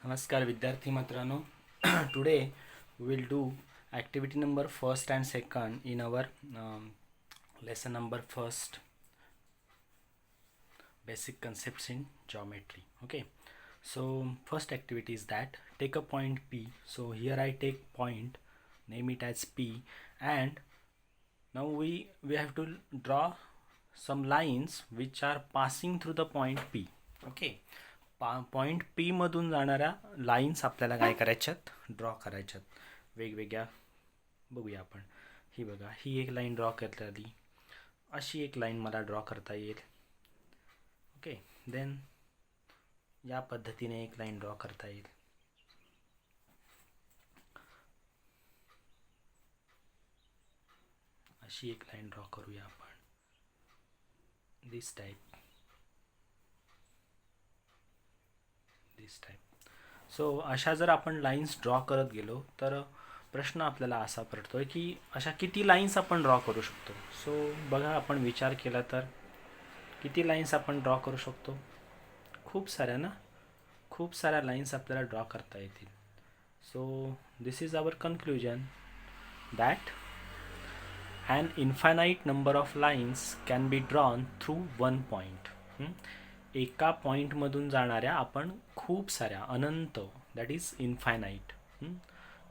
नमस्कार विद्यार्थी मित्रांनो. Today we will do activity number first and second in our lesson number first, basic concepts in geometry. Okay, so first activity is that take a point P. So here I take point, name it as P, and now we have to draw some lines which are passing through the point P. Okay, point P मधून जाणाऱ्या lines आपल्याला काय करायच्यात, draw करायच्यात वेगवेगळ्या. बघूया आपण. ही बघा, ही एक line draw करता आली, अशी एक लाईन मला ड्रॉ करता येईल. ओके, देन या पद्धतीने एक लाईन ड्रॉ करता येईल. अशी एक लाईन ड्रॉ करूया आपण, दिस टाईप. सो अशा जर आपण लाईन्स ड्रॉ करत गेलो तर प्रश्न आपल्याला असा पडतोय की अशा किती लाईन्स आपण ड्रॉ करू शकतो. सो बघा, आपण विचार केला तर किती लाईन्स आपण ड्रॉ करू शकतो. खूप साऱ्या ना, खूप साऱ्या लाईन्स आपल्याला ड्रॉ करता येतील. So this is our conclusion that an infinite number of lines can be drawn through one point. एका पॉईंटमधून जाणाऱ्या आपण खूप साऱ्या, अनंत, दॅट इज इन्फायनाईट,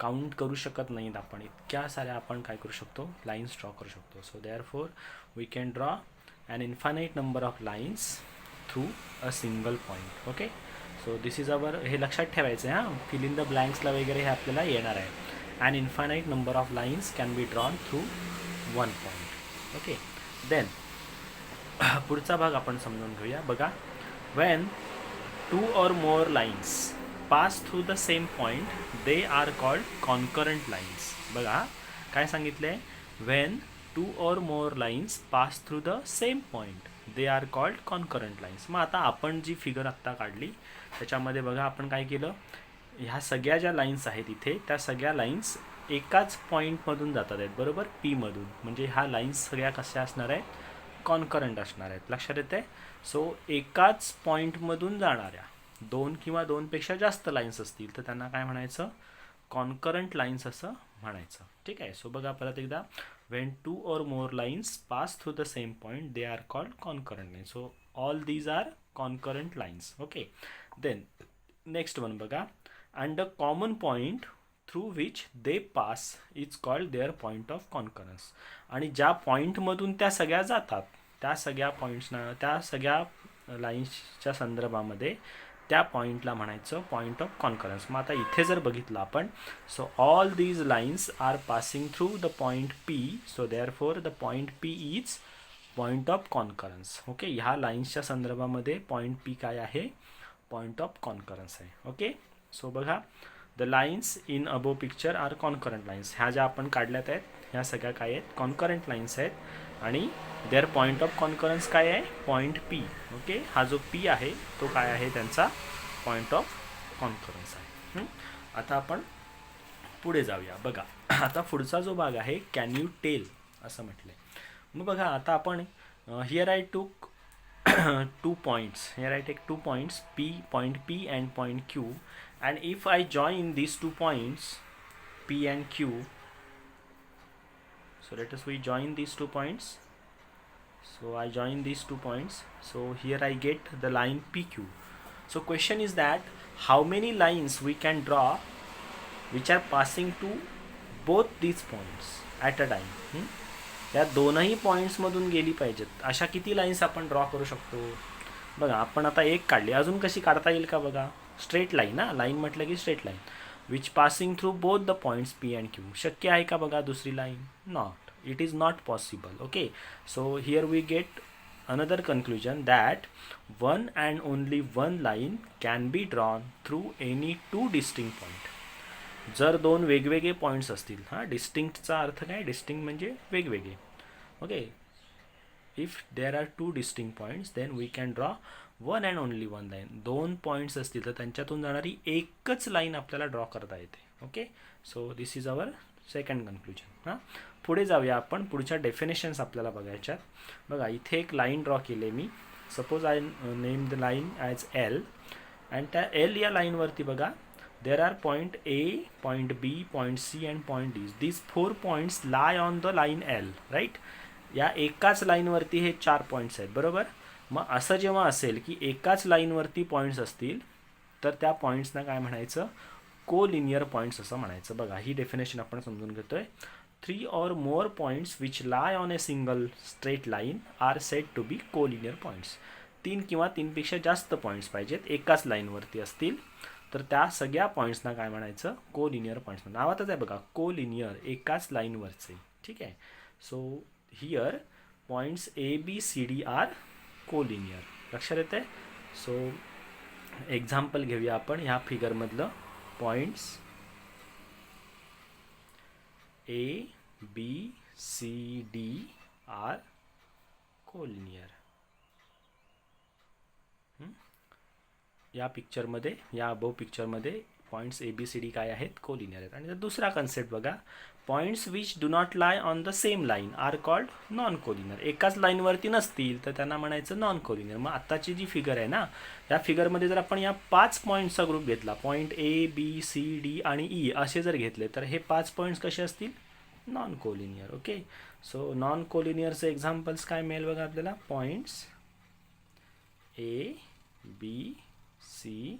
काउंट करू शकत नाहीत आपण, इतक्या साऱ्या आपण काय करू शकतो, लाईन्स ड्रॉ करू शकतो. So therefore we can draw an infinite number of lines through a single point. Okay, so this is our, हे लक्षात ठेवायचं आहे हां, फिल इन द ब्लँक्सला वगैरे हे आपल्याला येणार आहे. An infinite number of lines can be drawn through one point. Okay, then पुढचा भाग आपण समजून घेऊया. बघा, when two or more lines pass through the same point they are called concurrent lines. बघा काय सांगितले, when two or more lines pass through the same point they are called concurrent lines. मग आता आपण जी फिगर आत्ता काढली त्याच्यामध्ये बघा आपण काय केलं, ह्या सगळ्या ज्या लाईन्स आहेत इथे, त्या सगळ्या लाईन्स एकाच पॉईंटमधून जातात आहेत, बरोबर, पी मधून. म्हणजे ह्या लाईन्स सगळ्या कशा असणार आहेत, कॉन्करंट असणार आहेत. लक्षात येते. सो एकाच पॉईंटमधून जाणाऱ्या दोन किंवा दोनपेक्षा जास्त लाईन्स असतील तर त्यांना काय म्हणायचं, कॉन्करंट लाईन्स असं म्हणायचं. ठीक आहे. सो बघा परत एकदा, when two or more lines pass through the same point they are called concurrent lines. So all these are concurrent lines. Okay, then next one बघा, and the common point through which they pass is called their point of concurrence. आणि ज्या पॉईंटमधून त्या सगळ्या जातात त्या सगळ्या पॉईंट्सना, त्या सगळ्या लाईन्सच्या संदर्भामध्ये त्या पॉईंटला म्हणायचं पॉईंट ऑफ कॉन्करन्स. मग आता इथे जर बघितलं आपण, so all these lines are passing through the point P. So therefore the point P is point of concurrence. Okay, ह्या लाईन्सच्या संदर्भामध्ये पॉईंट पी काय आहे, पॉईंट ऑफ कॉन्करन्स आहे. ओके, सो बघा, the lines in above picture are concurrent lines. ह्या ज्या आपण काढल्यात आहेत ह्या सगळ्या काय आहेत, कॉन्करंट लाईन्स आहेत. आणि देअर पॉईंट ऑफ कॉन्करन्स काय आहे, पॉईंट पी. ओके, हा जो पी आहे तो काय आहे, त्यांचा पॉईंट ऑफ कॉन्करन्स आहे. आता आपण पुढे जाऊया. बघा, आता पुढचा जो भाग आहे, कॅन यू टेल असं म्हटलं आहे. मग बघा, आता आपण हिअर आय टूक two points. Here I take 2 points, P, point P and point Q, and if I join these 2 points P and Q, so let us we join these 2 points. So I join these 2 points, so here I get the line PQ. So question is that how many lines we can draw which are passing to both these points at a time. या दोनही पॉईंट्समधून गेली पाहिजेत, अशा किती lines आपण draw करू शकतो. बघा, आपण आता एक काढली, अजून कशी काढता येईल का बघा. स्ट्रेट लाईन ना, लाईन म्हटलं की straight line which passing through both the points P and Q. शक्य आहे का बघा दुसरी line, not, it is not possible. Okay, so here we get another conclusion that one and only one line can be drawn through any two distinct point. जर दोन वेगवेगळे points असतील, हां, डिस्टिंक्टचा अर्थ काय, डिस्टिंक्ट म्हणजे वेगवेगळे. Okay, if there are two distinct points then we can draw one and only one line. दोन पॉईंट्स असतील तर त्यांच्यातून जाणारी एकच लाईन आपल्याला ड्रॉ करता येते. Okay, so this is our second conclusion. हां, पुढे जाऊया आपण. पुढच्या डेफिनेशन्स आपल्याला बघायच्यात. बघा, इथे एक लाईन ड्रॉ केली मी. Suppose I name the line as L आणि त्या एल या लाईनवरती बघा there are point A, point B, point C and point D. These 4 points lie on the line L, right. या एकाच लाईनवरती हे 4 पॉईंट्स आहेत, बरोबर. मग असं जेव्हा असेल की एकाच लाईनवरती पॉईंट्स असतील तर त्या पॉईंट्सना काय म्हणायचं, कोलिनियर पॉईंट्स असं म्हणायचं. बघा ही डेफिनेशन आपण समजून घेतोय. 3 or more points which lie on a single straight line are said to be collinear points. 3 किंवा 3 पेक्षा जास्त पॉईंट्स पाहिजेत एकाच लाईनवरती असतील तर त्या सगळ्या पॉईंट्सना काय म्हणायचं, कोलिनियर पॉईंट्स. नावातच आहे बघा कोलिनियर, एकाच लाईनवरचे. ठीक आहे. So here points A B C D are collinear. लक्षात येते. सो एक्झाम्पल घेऊया आपण ह्या फिगरमधलं. Points A B C D are collinear. या पिक्चरमध्ये, या अबोव पिक्चरमध्ये points A B C D काय आहेत, कोलिनियर आहेत. आणि दुसरा कन्सेप्ट बघा, points which do not lie on the same line are called non collinear. एकाच लाईनवरती नसतील तर त्यांना म्हणायचं नॉन कोलिनियर. मग आत्ताची जी फिगर आहे ना, या फिगरमध्ये जर आपण या 5 पॉईंट्सचा ग्रुप घेतला, point A B C D आणि ई असे जर घेतले तर हे 5 पॉईंट्स कसे असतील, non collinear. Okay. So non कोलिनियरचे एक्झाम्पल्स काय मिळेल बघा आपल्याला, points A B C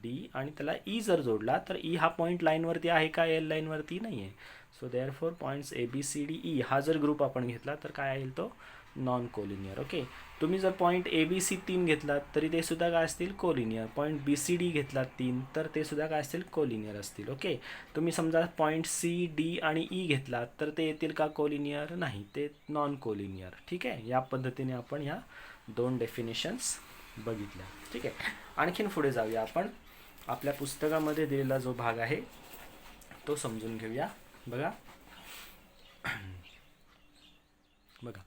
D आणि त्याला ई जर जोडला तर ई हा पॉईंट लाईनवरती आहे का, एल लाईनवरती नाही आहे. So therefore points A B C D E हा जर ग्रुप आपण घेतला तर काय येईल तो, नॉन कोलिनियर. ओके. तुम्ही जर पॉईंट ए बी सी 3 घेतलात तरी ते सुद्धा काय असतील, collinear. Point B C D घेतलात 3 तर ते सुद्धा काय असतील, कोलिनियर असतील. ओके. तुम्ही समजा पॉईंट सी डी आणि ई घेतलात तर ते येतील का कोलिनियर, नाही, ते नॉन कोलिनियर. ठीक आहे. या पद्धतीने आपण ह्या 2 डेफिनेशन्स बघितल्या. ठीक आहे. आणखीन पुढे जाऊया आपण. आपल्या पुस्तकामध्ये दिलेला जो भाग आहे तो समजून घेऊया. बघा बघा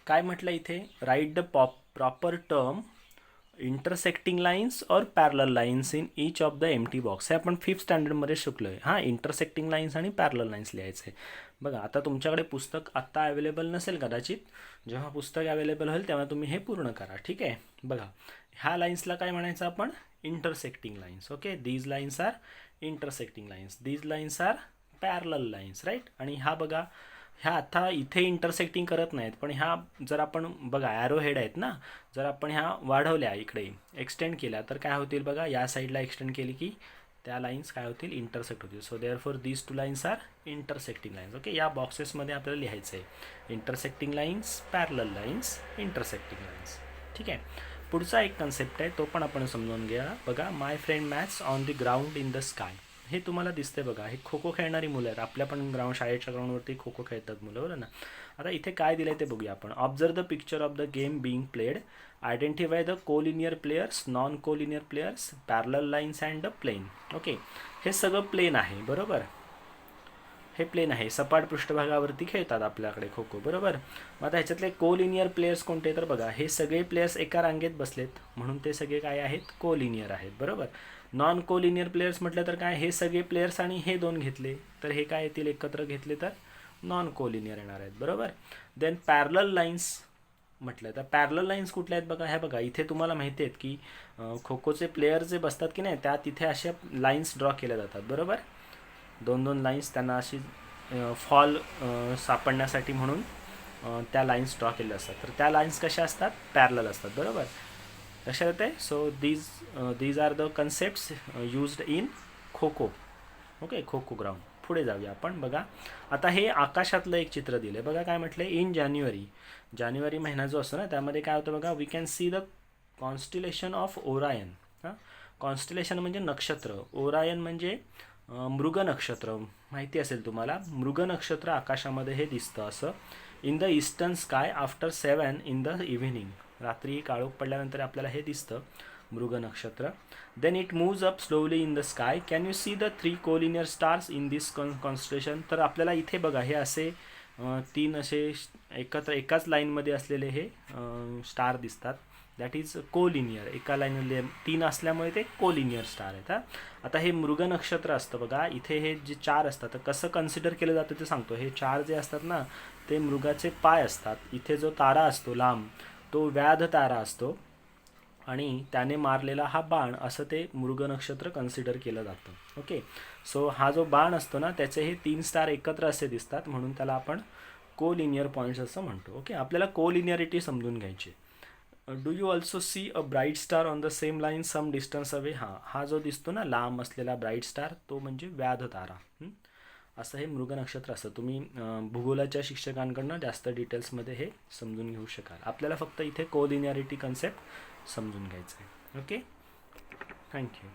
काय म्हटलं इथे, write the proper term intersecting lines or parallel lines in each of the empty box. हे आपण 5th स्टँडर्डमध्ये शिकलो आहे. हां, इंटरसेक्टिंग लाईन्स आणि पॅरलल लाईन्स लिहायचे. बघा आता तुमच्याकडे पुस्तक आत्ता अवेलेबल नसेल कदाचित. जेव्हा पुस्तक अवेलेबल होईल तेव्हा तुम्ही हे पूर्ण करा. ठीक आहे. बघा ह्या लाईन्सला काय म्हणायचं आपण, intersecting lines. Okay. These lines are intersecting lines, these lines are parallel lines, right. आणि ह्या बघा, ह्या आता इथे इंटरसेक्टिंग करत नाहीत पण ह्या जर आपण बघा ॲरो हेड आहेत ना, जर आपण ह्या वाढवल्या, इकडे एक्सटेंड केल्या तर काय होतील बघा, या साईडला एक्सटेंड केली की त्या लाईन्स काय होतील, इंटरसेक्ट होतील. So therefore these 2 lines are intersecting lines. Okay. या बॉक्सेसमध्ये आपल्याला लिहायचं आहे intersecting lines, parallel lines, intersecting lines. ठीक आहे. पुढचा एक कन्सेप्ट आहे तो पण आपण समजून घ्या. बघा, my friend maths on the ground in the sky. हे तुम्हाला दिसते बघा, हे खो खो खेळणारी मुलं आहेत. आपल्या पण शाळेच्या ग्राउंडवरती खो खो खेळतात मुलं, बरोबर ना. आता इथे काय दिलं आहे ते बघूया आपण. Observe the picture of the game being played, identify the collinear players, non collinear players, parallel lines and the plane. Okay. हे सगळं प्लेन आहे, बरोबर. हे प्लेन आहे, सपाट पृष्ठभागावरती खेळतात आपल्याकडे खो खो, बरोबर. मग आता ह्याच्यातले कोलिनियर प्लेयर्स कोणते, तर बघा हे सगळे प्लेयर्स एका रांगेत बसलेत म्हणून ते सगळे काय आहेत, कोलिनियर आहेत, बरोबर. नॉन कोलिनियर प्लेयर्स म्हटलं तर काय, हे सगळे प्लेयर्स आणि हे 2 घेतले तर हे काय येतील, एकत्र घेतले तर नॉन कोलिनियर येणार आहेत, बरोबर. देन पॅरलल लाईन्स म्हटलं तर पॅरलल लाईन्स कुठल्या आहेत बघा. ह्या बघा इथे तुम्हाला माहिती आहेत की खो खोचे प्लेयर जे बसतात की नाही, त्या तिथे अशा लाईन्स ड्रॉ केल्या जातात, बरोबर. 2-2 लाईन्स त्यांना अशी फॉल सापडण्यासाठी म्हणून त्या लाईन्स ड्रॉ केल्या असतात. तर त्या लाईन्स कशा असतात, पॅरलल असतात, बरोबर. लक्षात येते. So these are the concepts used in kho kho. Okay. Kho kho ground. पुढे जाऊया आपण. बघा आता हे आकाशातलं एक चित्र दिलं आहे. बघा काय म्हटलं आहे, इन जानेवारी महिना जो असतो ना त्यामध्ये काय होतं बघा, we can see the constellation of Orion. हां, कॉन्स्टिलेशन म्हणजे नक्षत्र, ओरायन म्हणजे मृग नक्षत्र, माहिती असेल तुम्हाला. मृग नक्षत्र आकाशामध्ये हे दिसतं असं. In the eastern sky after 7 in the evening, रात्री काळोख पडल्यानंतर आपल्याला हे दिसतं मृग नक्षत्र. Then it moves up slowly in the sky. Can you see the 3 collinear stars in this constellation. तर आपल्याला इथे बघा हे असे 3 असे एकत्र एकाच लाईनमध्ये असलेले हे स्टार दिसतात. That is collinear. एका लाईनमध्ये 3 असल्यामुळे ते कोलिनियर स्टार आहेत. आता हे मृग नक्षत्र असतं बघा, इथे हे जे 4 असतात तर कसं कन्सिडर केलं जातं ते सांगतो. हे 4 जे असतात ना ते मृगाचे पाय असतात. इथे जो तारा असतो लांब तो व्याध तारा असतो आणि त्याने मारलेला हा बाण असं ते मृग नक्षत्र कन्सिडर केलं जातं. ओके, सो हा जो बाण असतो ना त्याचे हे 3 स्टार एकत्र असे दिसतात, म्हणून त्याला आपण कोलिनियर पॉईंट्स असं म्हणतो. ओके, आपल्याला कोलिनियरिटी समजून घ्यायची. Do you also see a bright star on the same line some distance away? हा जो दिसतो ना लांब असलेला ब्राईट स्टार तो म्हणजे व्याध तारा. असं हे मृग नक्षत्र असतं. तुम्ही भूगोलाच्या शिक्षकांकडनं जास्त डिटेल्समध्ये हे समजून घेऊ शकाल. आपल्याला फक्त इथे कोलिनियरिटी कन्सेप्ट समजून घ्यायचं आहे. Okay, thank you.